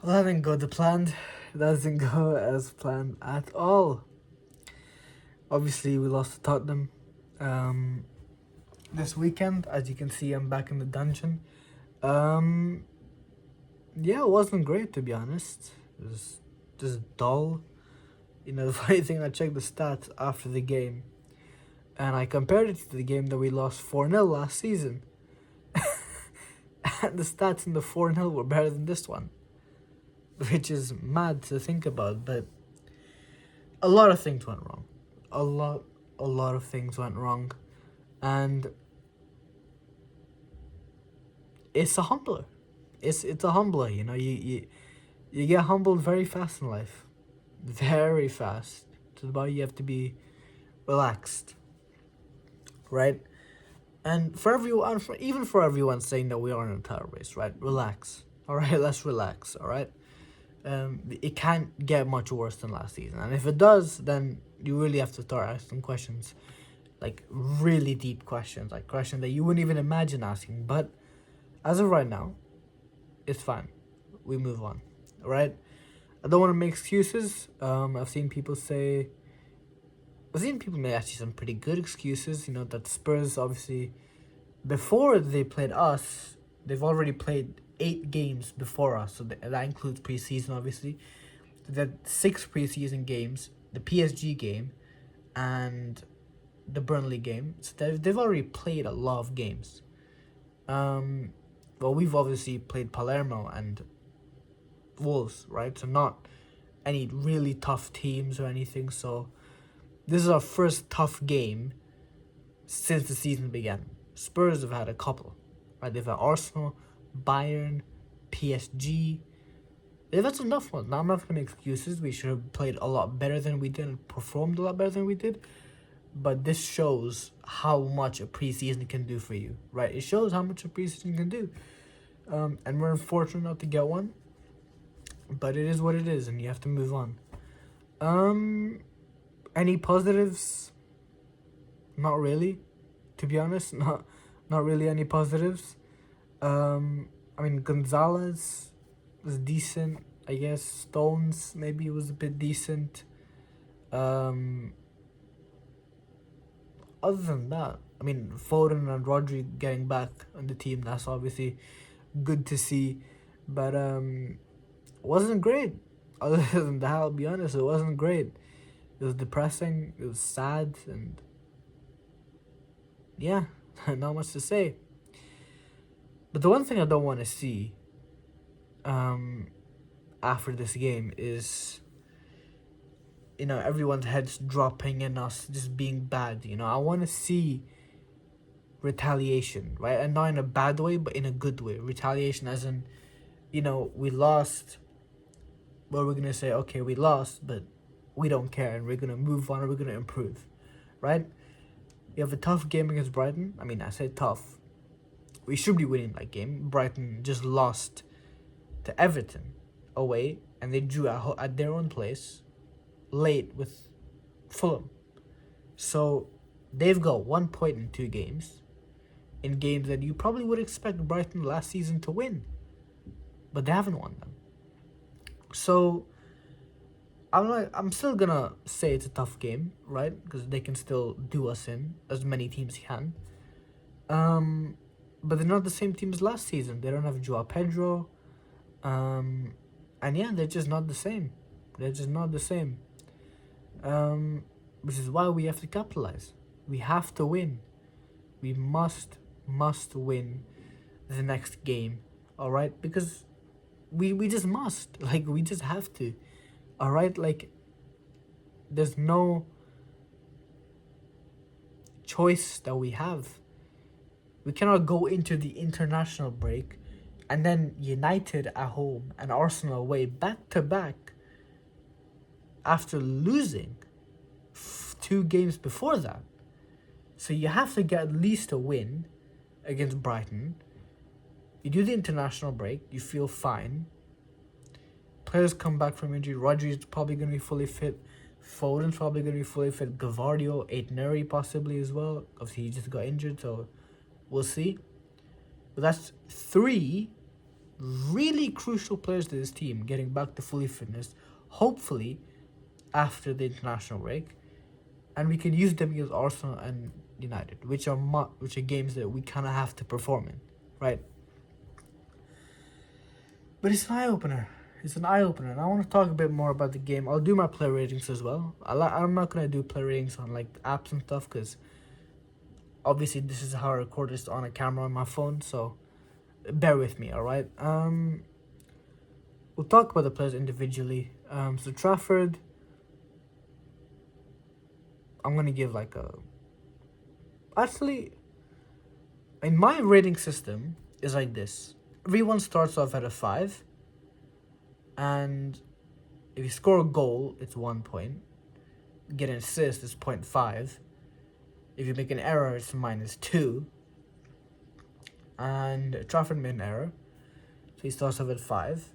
Well, that didn't go to planned. That doesn't go as planned at all. Obviously, we lost to Tottenham this weekend. As you can see, I'm back in the dungeon. Um, yeah, it wasn't great to be honest. It was just dull. The funny thing, I checked the stats after the game, and I compared it to the game that we lost 4-0 last season. And the stats in the 4-0 were better than this one, which is mad to think about. But a lot of things went wrong. A lot, a lot of things went wrong, and it's a humbler. It's a humbler. You get humbled very fast in life, very fast. To the body, you have to be relaxed, right? And for everyone, even for everyone saying that we are in a title race, right? Relax. All right, let's relax. All right. It can't get much worse than last season, and if it does, then you really have to start asking questions, like really deep questions, like questions that you wouldn't even imagine asking. But as of right now, it's fine. We move on. All right. I don't want to make excuses. I've seen people make actually some pretty good excuses. That Spurs obviously, before they played us, they've already played 8 games before us. So that includes preseason, obviously. So that 6 preseason games, the PSG game, and the Burnley game. So they've already played a lot of games. Well, we've obviously played Palermo and Wolves, right? So not any really tough teams or anything. So this is our first tough game since the season began. Spurs have had a couple, right? They've had Arsenal, Bayern, PSG. They've had some tough ones. Now, I'm not going to make excuses. We should have played a lot better than we did and performed a lot better than we did. But this shows how much a preseason can do for you, right? It shows how much a preseason can do. And we're fortunate not to get one. But it is what it is, and you have to move on. Any positives? Not really, to be honest. Not really any positives. Gonzalez was decent, I guess. Stones maybe was a bit decent. Other than that, Foden and Rodri getting back on the team, that's obviously good to see. But wasn't great. Other than that, I'll be honest, it wasn't great. It was depressing, it was sad, and yeah, not much to say. But the one thing I don't want to see after this game is everyone's heads dropping and us just being bad. I want to see retaliation, right? And not in a bad way, but in a good way. Retaliation as in, we lost. Well, we're gonna say, okay, we lost, but we don't care, and we're gonna move on, and we're gonna improve, right? You have a tough game against Brighton. I say tough. We should be winning that game. Brighton just lost to Everton away, and they drew at their own place late with Fulham. So they've got 1 point in 2 games, in games that you probably would expect Brighton last season to win, but they haven't won them. So I'm still gonna say it's a tough game, right? Because they can still do us in, as many teams can. But they're not the same team as last season. They don't have Joao Pedro. And yeah, they're just not the same. They're just not the same. Which is why we have to capitalize. We have to win. We must win the next game, all right? Because we just must. Like, we just have to, all right? Like, there's no choice that we have. We cannot go into the international break and then United at home and Arsenal away back to back after losing 2 games before that. So you have to get at least a win against Brighton. You do the international break, you feel fine. Players come back from injury. Rodri's probably going to be fully fit. Foden's probably going to be fully fit. Gavardio, Aitneri possibly as well. Obviously, he just got injured, so we'll see. But that's 3 really crucial players to this team getting back to fully fitness, hopefully after the international break, and we can use them against Arsenal and United, which are games that we kind of have to perform in, right? But it's an eye opener. It's an eye opener, and I want to talk a bit more about the game. I'll do my player ratings as well. I'm not gonna do player ratings on like apps and stuff because obviously this is how I record this on a camera on my phone. So bear with me, all right? We'll talk about the players individually. So Trafford, I'm gonna give like a. Actually, in my rating system is like this. Everyone starts off at a 5, and if you score a goal, it's 1 point. Get an assist, it's 0.5. If you make an error, it's -2. And Trafford made an error, so he starts off at 5.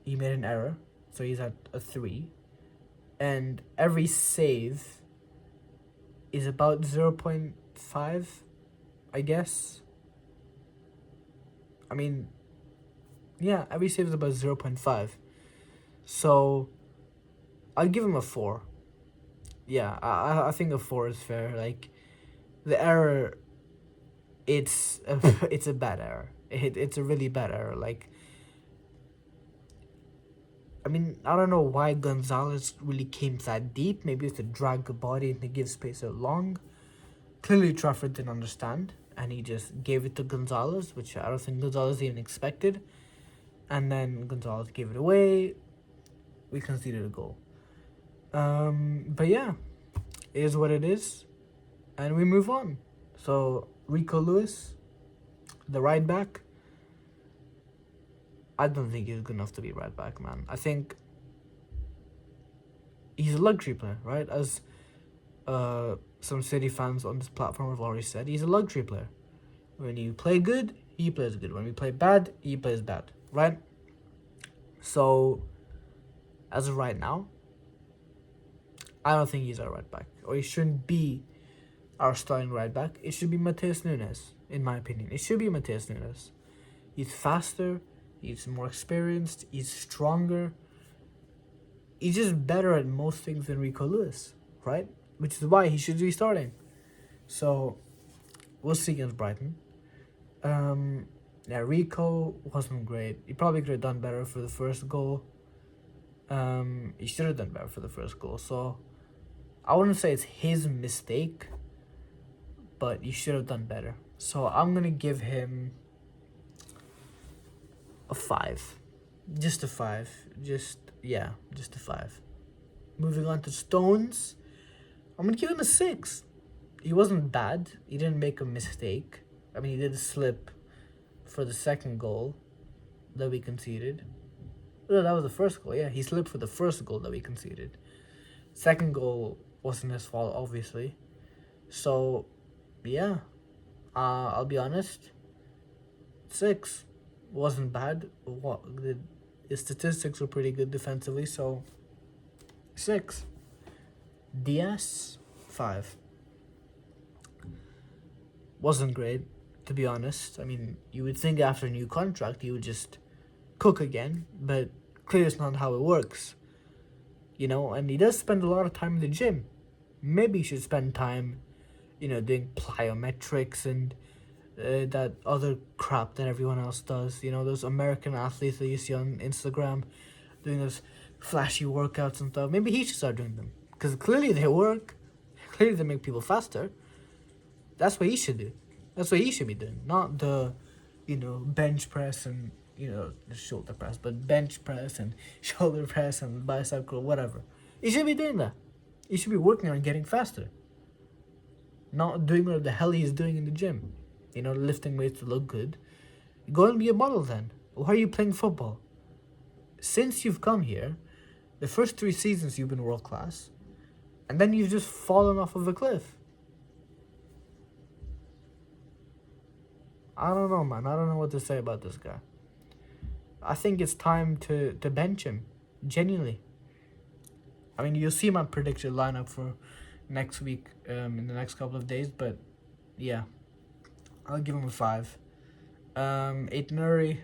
He made an error, so he's at a 3. And every save is about 0.5, I guess. I mean, yeah, every save is about 0.5. So, I'll give him a 4. Yeah, I think a 4 is fair. Like, the error, it's a, it's a bad error. It's a really bad error. Like, I mean, I don't know why Gonzalez really came that deep. Maybe it's to drag the body and to give space out long. Clearly, Trafford didn't understand, and he just gave it to Gonzalez, which I don't think Gonzalez even expected. And then Gonzalez gave it away. We conceded a goal. But yeah, it is what it is, and we move on. So Rico Lewis, the right back. I don't think he's good enough to be right back, man. I think he's a luxury player, right? As some City fans on this platform have already said, he's a luxury player. When you play good, he plays good. When we play bad, he plays bad, right? So, as of right now, I don't think he's our right back, or he shouldn't be our starting right back. It should be Matheus Nunes, in my opinion. It should be Matheus Nunes. He's faster, he's more experienced, he's stronger. He's just better at most things than Rico Lewis, right? Which is why he should be starting. So, we'll see against Brighton. Yeah, Rico wasn't great. He probably could have done better for the first goal. He should have done better for the first goal. So, I wouldn't say it's his mistake, but he should have done better. So, I'm going to give him a 5. Just a 5. Just a 5. Moving on to Stones, I'm going to give him a 6. He wasn't bad. He didn't make a mistake. I mean, he did slip for the second goal that we conceded. No, that was the first goal. Yeah, he slipped for the first goal that we conceded. Second goal wasn't his fault, obviously. So, yeah, I'll be honest. 6 wasn't bad. His statistics were pretty good defensively, so 6. Diaz, 5. Wasn't great, to be honest. I mean, you would think after a new contract he would just cook again, but clearly it's not how it works. You know, and he does spend a lot of time in the gym. Maybe he should spend time, doing plyometrics and that other crap that everyone else does. You know, those American athletes that you see on Instagram doing those flashy workouts and stuff. Maybe he should start doing them, because clearly they work. Clearly they make people faster. That's what he should do. That's what he should be doing. Not the, bench press and, the shoulder press, but bench press and shoulder press and bicep curl, whatever. He should be doing that. He should be working on getting faster. Not doing what the hell he's doing in the gym. Lifting weights to look good. Go and be a model then. Why are you playing football? Since you've come here, the first 3 seasons you've been world class, and then you've just fallen off of a cliff. I don't know, man. I don't know what to say about this guy. I think it's time to bench him. Genuinely. I mean, you'll see my predicted lineup for next week, in the next couple of days, but yeah. I'll give him a 5. Nuri,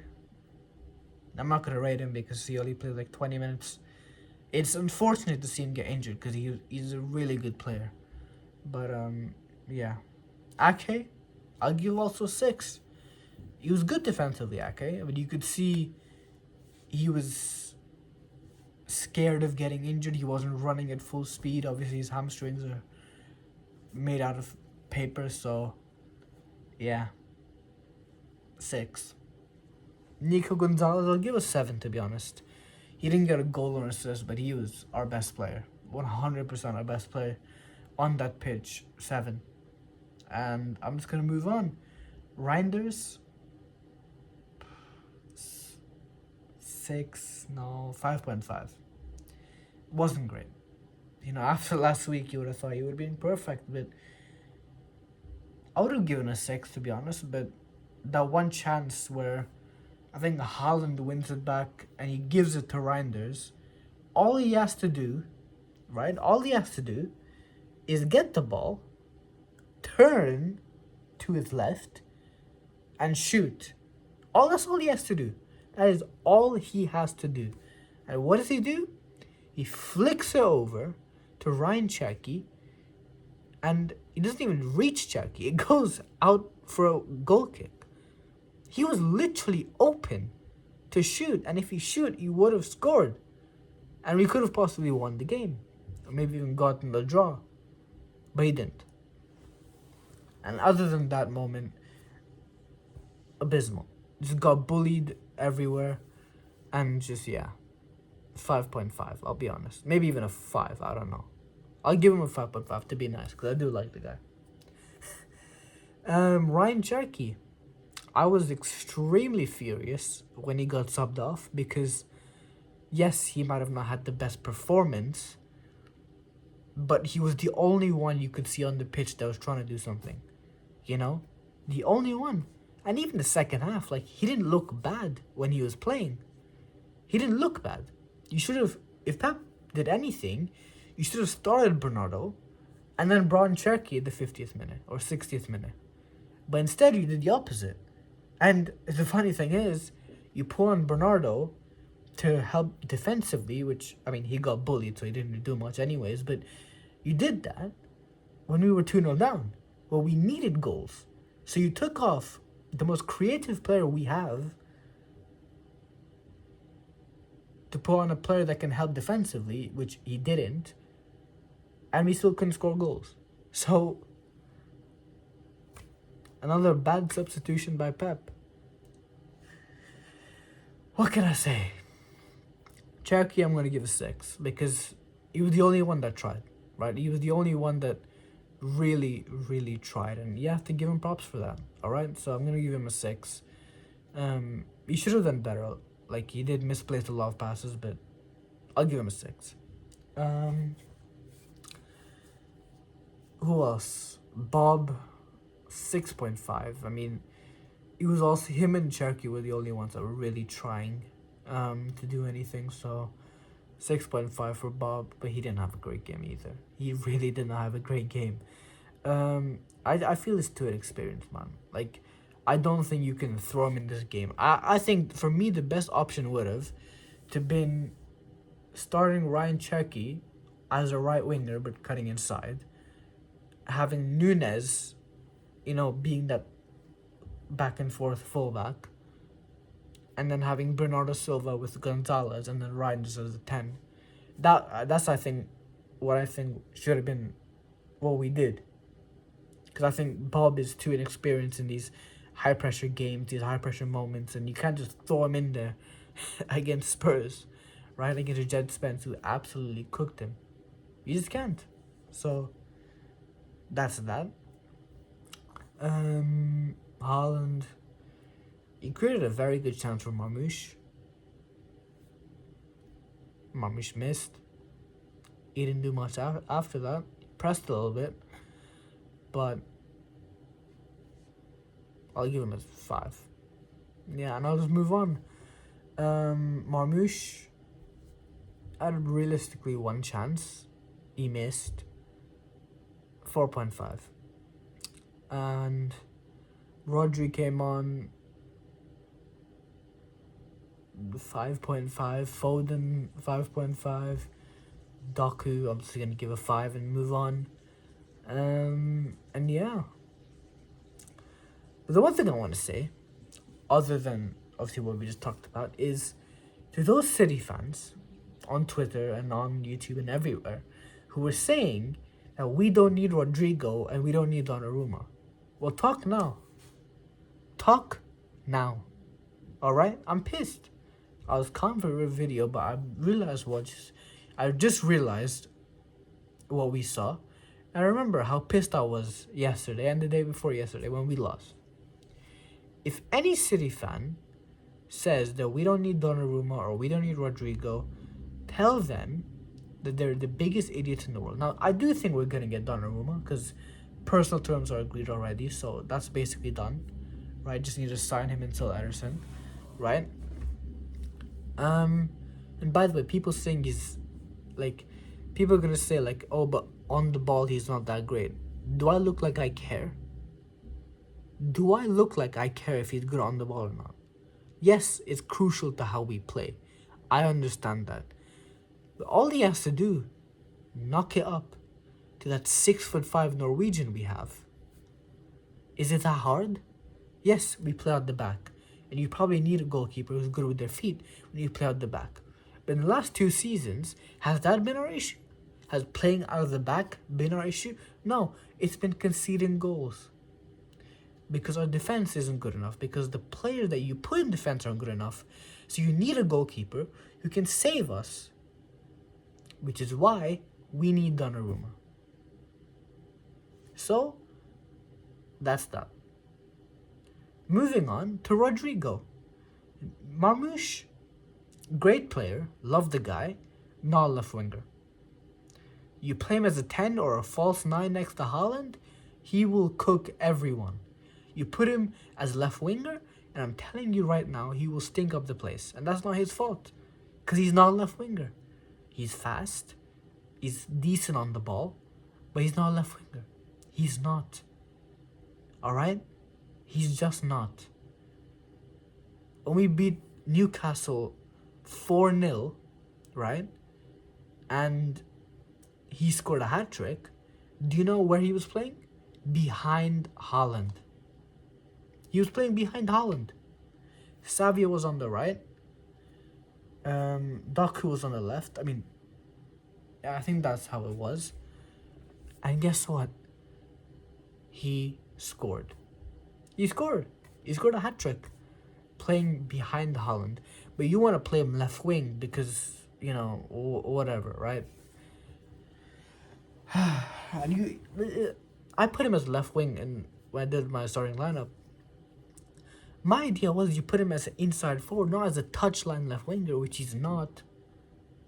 I'm not gonna rate him because he only played like 20 minutes. It's unfortunate to see him get injured because he's a really good player. But yeah, Ake, I'll give also 6. He was good defensively, Ake. But you could see he was scared of getting injured. He wasn't running at full speed. Obviously, his hamstrings are made out of paper, so yeah, 6. Nico Gonzalez, I'll give a 7 to be honest. He didn't get a goal or assist, but he was our best player. 100% our best player on that pitch. 7. And I'm just gonna move on. Reinders, 6, no, 5.5. Wasn't great. You know, after last week, you would have thought he would have been perfect, but I would have given a 6 to be honest. But that one chance where I think Haaland wins it back and he gives it to Reinders, all he has to do, right? All he has to do is get the ball, turn to his left, and shoot. That's all he has to do. That is all he has to do. And what does he do? He flicks it over to Ryan Cherky, and he doesn't even reach Cherky. It goes out for a goal kick. He was literally open to shoot, and if he shoot, he would have scored. And we could have possibly won the game, or maybe even gotten the draw. But he didn't. And other than that moment, abysmal. Just got bullied everywhere, and just, yeah, 5.5, I'll be honest. Maybe even a 5, I don't know. I'll give him a 5.5 to be nice, because I do like the guy. Ryan Cherky. I was extremely furious when he got subbed off because, yes, he might have not had the best performance, but he was the only one you could see on the pitch that was trying to do something, you know? The only one. And even the second half, like, he didn't look bad when he was playing. He didn't look bad. You should have, if Pep did anything, you should have started Bernardo and then brought in Cherky at the 50th minute or 60th minute. But instead, you did the opposite. And the funny thing is, you pull on Bernardo to help defensively, which, I mean, he got bullied, so he didn't do much anyways, but you did that when we were 2-0 down, where we needed goals. So you took off the most creative player we have to put on a player that can help defensively, which he didn't, and we still couldn't score goals. So another bad substitution by Pep. What can I say? Cherky, I'm going to give a 6 because he was the only one that tried, right? He was the only one that really, really tried, and you have to give him props for that, all right? So I'm going to give him a 6. He should have done better. Like, he did misplace a lot of passes, but I'll give him a 6. Who else? Bob, 6.5. I mean, it was also him and Cherky were the only ones that were really trying to do anything. So 6.5 for Bob, but he didn't have a great game either. He really did not have a great game. I feel it's too inexperienced, man. Like, I don't think you can throw him in this game. I think for me the best option would have to been starting Ryan Cherky as a right winger but cutting inside, having Nunes, being that back and forth fullback, and then having Bernardo Silva with Gonzalez and then Reinders as a 10. That's I think should have been what we did. Because I think Bob is too inexperienced in these high pressure games, these high pressure moments, and you can't just throw him in there against Spurs, right? Against Jed Spence, who absolutely cooked him. You just can't. So that's that. Haaland, he created a very good chance for Marmoush. Marmoush missed. He didn't do much after that. He pressed a little bit, but I'll give him a 5. Yeah, and I'll just move on. Marmoush had realistically one chance. He missed. 4.5. And Rodri came on. 5.5. Foden 5.5. Doku, I'm just gonna give a 5 and move on. And yeah. The one thing I want to say, other than obviously what we just talked about, is to those City fans on Twitter and on YouTube and everywhere who were saying that we don't need Rodrigo and we don't need Donnarumma. Well, talk now. Talk now. Alright? I'm pissed. I was calm for a video, but I just realized what we saw. And I remember how pissed I was yesterday and the day before yesterday when we lost. If any City fan says that we don't need Donnarumma or we don't need Rodrigo, tell them that they're the biggest idiots in the world. Now, I do think we're going to get Donnarumma because personal terms are agreed already, so that's basically done, right? Just need to sign him until Ederson, right? And by the way, people saying he's, like, people are going to say, like, oh, but on the ball, he's not that great. Do I look like I care? Do I look like I care if he's good on the ball or not? Yes, it's crucial to how we play. I understand that. But all he has to do, knock it up to that 6'5" Norwegian we have. Is it that hard? Yes, we play out the back. And you probably need a goalkeeper who's good with their feet when you play out the back. But in the last 2 seasons, has that been our issue? Has playing out of the back been our issue? No, it's been conceding goals. Because our defense isn't good enough. Because the players that you put in defense aren't good enough. So you need a goalkeeper who can save us. Which is why we need Donnarumma. So, that's that. Moving on to Rodrigo. Marmoush, great player, love the guy, not a left winger. You play him as a 10 or a false 9 next to Haaland, he will cook everyone. You put him as left winger, and I'm telling you right now, he will stink up the place. And that's not his fault, because he's not a left winger. He's fast, he's decent on the ball, but he's not a left winger. He's not. Alright? He's just not. When we beat Newcastle 4-0, right? And he scored a hat-trick. Do you know where he was playing? Behind Haaland. He was playing behind Haaland. Savia was on the right. Doku was on the left. I mean, I think that's how it was. And guess what? He scored. He scored a hat-trick playing behind Haaland. But you want to play him left wing because, you know, whatever, right? And I put him as left wing and when I did my starting lineup. My idea was you put him as an inside forward, not as a touchline left winger, which he's not.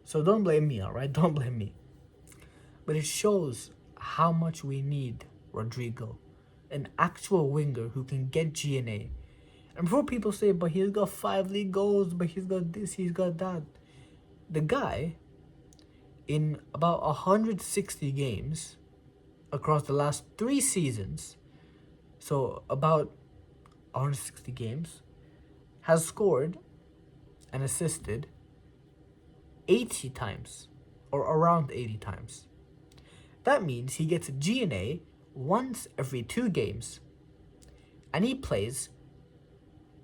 So don't blame me, alright? Don't blame me. But it shows how much we need Rodrigo. An actual winger who can get GNA. And before people say, but he's got 5 league goals, but he's got this, he's got that. The guy, in about 160 games across the last 3 seasons, so about 160 games, has scored and assisted 80 times, or around 80 times. That means he gets a GNA once every 2 games, and he plays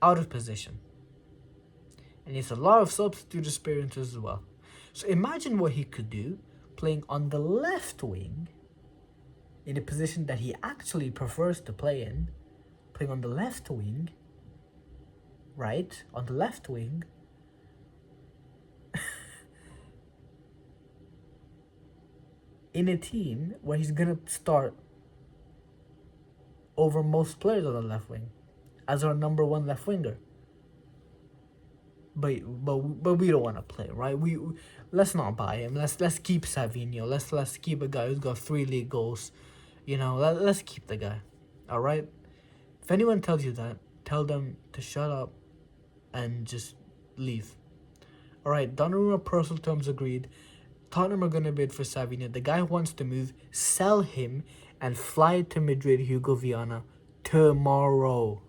out of position. And he has a lot of substitute experiences as well. So imagine what he could do playing on the left wing, in a position that he actually prefers to play in, playing on the left wing, right? On the left wing. In a team where he's going to start over most players on the left wing as our number 1 left winger. But we don't want to play, right? Let's not buy him. Let's keep Savinho. Let's keep a guy who's got 3 league goals. You know, let's keep the guy. All right? If anyone tells you that, tell them to shut up and just leave. All right, Donnarumma, personal terms agreed. Tottenham are going to bid for Savinho. The guy wants to move. Sell him and fly to Madrid, Hugo Viana, tomorrow.